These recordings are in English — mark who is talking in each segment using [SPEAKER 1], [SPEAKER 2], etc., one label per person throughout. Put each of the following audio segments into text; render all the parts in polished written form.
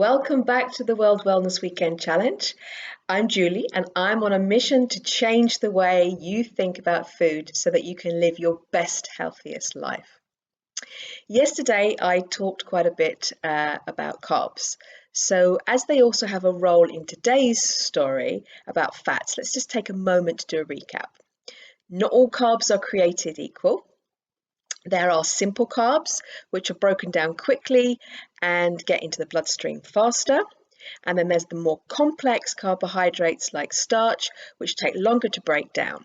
[SPEAKER 1] welcome back to the World Wellness Weekend Challenge. I'm Julie, and I'm on a mission to change the way you think about food so that you can live your best, healthiest life. Yesterday, I talked quite a bit about carbs. So, as they also have a role in today's story about fats, let's just take a moment to do a recap. Not all carbs are created equal. There are simple carbs, which are broken down quickly and get into the bloodstream faster. And then there's the more complex carbohydrates like starch, which take longer to break down.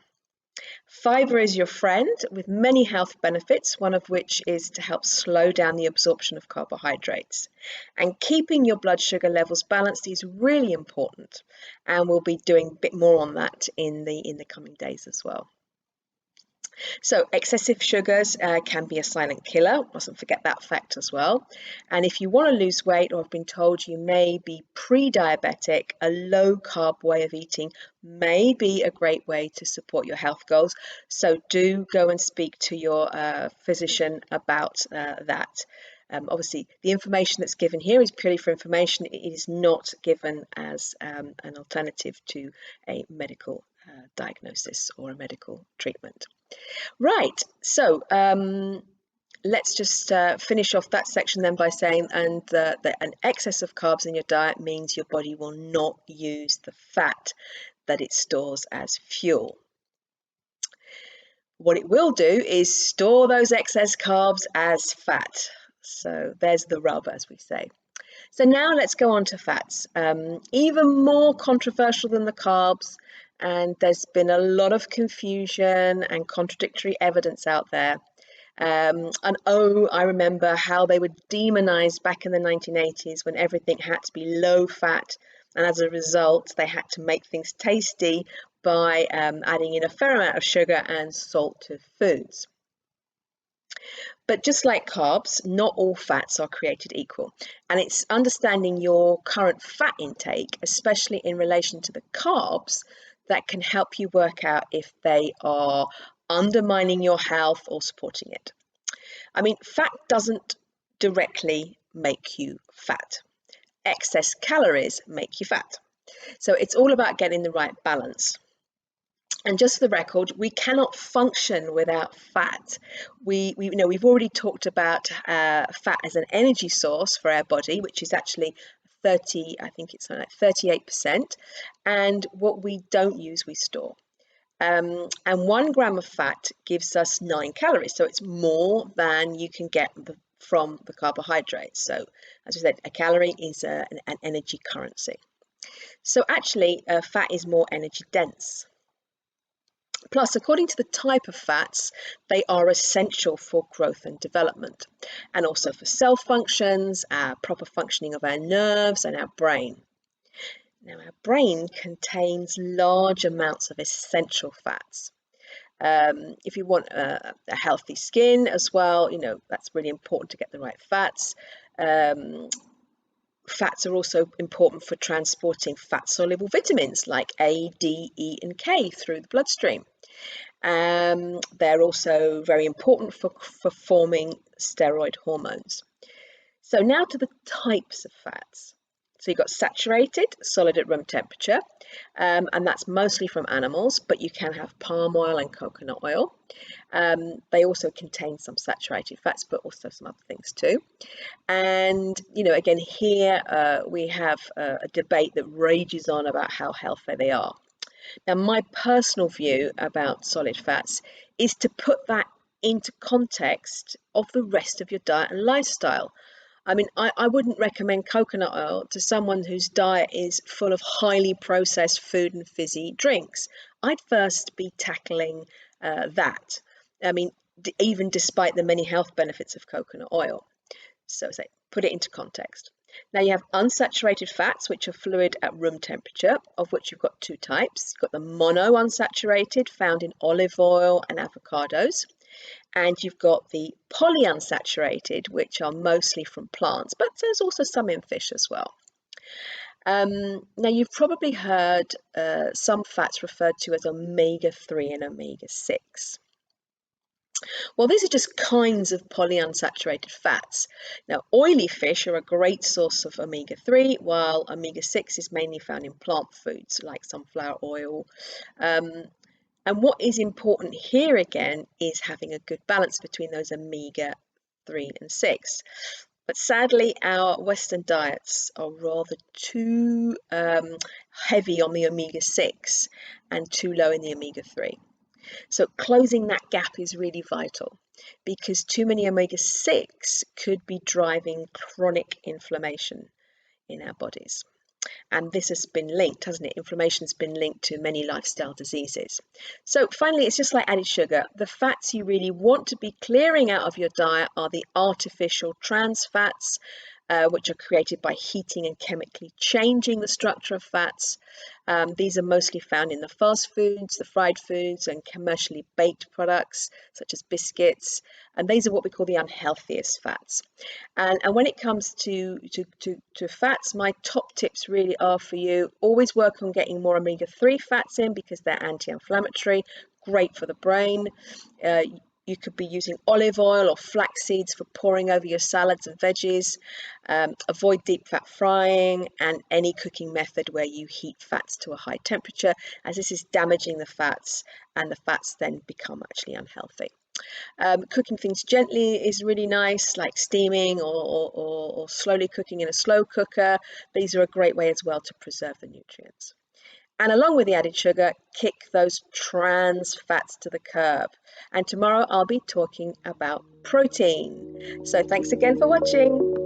[SPEAKER 1] Fiber is your friend with many health benefits, one of which is to help slow down the absorption of carbohydrates. And keeping your blood sugar levels balanced is really important. And we'll be doing a bit more on that in the coming days as well. So excessive sugars can be a silent killer. Mustn't forget that fact as well. And if you want to lose weight or have been told you may be pre-diabetic, a low-carb way of eating may be a great way to support your health goals. So do go and speak to your physician about that. Obviously, the information that's given here is purely for information. It is not given as an alternative to a medical diagnosis or a medical treatment. Right, so let's just finish off that section then by saying that an excess of carbs in your diet means your body will not use the fat that it stores as fuel. What it will do is store those excess carbs as fat. So there's the rub, as we say. So now let's go on to fats. Even more controversial than the carbs, and there's been a lot of confusion and contradictory evidence out there. I remember how they were demonized back in the 1980s when everything had to be low fat, and as a result, they had to make things tasty by adding in a fair amount of sugar and salt to foods. But just like carbs, not all fats are created equal. And it's understanding your current fat intake, especially in relation to the carbs, that can help you work out if they are undermining your health or supporting it. I mean, fat doesn't directly make you fat. Excess calories make you fat. So it's all about getting the right balance. And just for the record, we cannot function without fat. We've already talked about fat as an energy source for our body, which is actually 38%. And what we don't use, we store. And 1 gram of fat gives us 9 calories. So it's more than you can get from the carbohydrates. So as we said, a calorie is an energy currency. So actually, fat is more energy dense. Plus, according to the type of fats, they are essential for growth and development, and also for cell functions, proper functioning of our nerves and our brain. Now, our brain contains large amounts of essential fats. If you want a healthy skin as well, that's really important to get the right fats. Fats are also important for transporting fat-soluble vitamins like A, D, E, and K through the bloodstream. They're also very important for forming steroid hormones. So now to the types of fats. So you've got saturated, solid at room temperature, and that's mostly from animals, but you can have palm oil and coconut oil. They also contain some saturated fats, but also some other things too. And, again, here we have a debate that rages on about how healthy they are. Now, my personal view about solid fats is to put that into context of the rest of your diet and lifestyle. I mean, I wouldn't recommend coconut oil to someone whose diet is full of highly processed food and fizzy drinks. I'd first be tackling that. I mean, even despite the many health benefits of coconut oil. So put it into context. Now you have unsaturated fats, which are fluid at room temperature, of which you've got 2 types. You've got the monounsaturated, found in olive oil and avocados. And you've got the polyunsaturated, which are mostly from plants, but there's also some in fish as well. Now, you've probably heard some fats referred to as omega-3 and omega-6. Well, these are just kinds of polyunsaturated fats. Now, oily fish are a great source of omega-3, while omega-6 is mainly found in plant foods like sunflower oil. Um, and what is important here again is having a good balance between those omega-3 and 6. But sadly, our Western diets are rather too heavy on the omega-6 and too low in the omega-3. So closing that gap is really vital because too many omega-6 could be driving chronic inflammation in our bodies. And this has been linked, hasn't it? Inflammation's been linked to many lifestyle diseases. So finally, it's just like added sugar. The fats you really want to be clearing out of your diet are the artificial trans fats, which are created by heating and chemically changing the structure of fats. These are mostly found in the fast foods, the fried foods, and commercially baked products such as biscuits. And these are what we call the unhealthiest fats. And when it comes to fats, my top tips really are for you. Always work on getting more omega-3 fats in because they're anti-inflammatory, great for the brain. You could be using olive oil or flax seeds for pouring over your salads and veggies. Avoid deep fat frying and any cooking method where you heat fats to a high temperature, as this is damaging the fats and the fats then become actually unhealthy. Cooking things gently is really nice, like steaming or slowly cooking in a slow cooker. These are a great way as well to preserve the nutrients. And along with the added sugar, kick those trans fats to the curb. And tomorrow I'll be talking about protein. So thanks again for watching.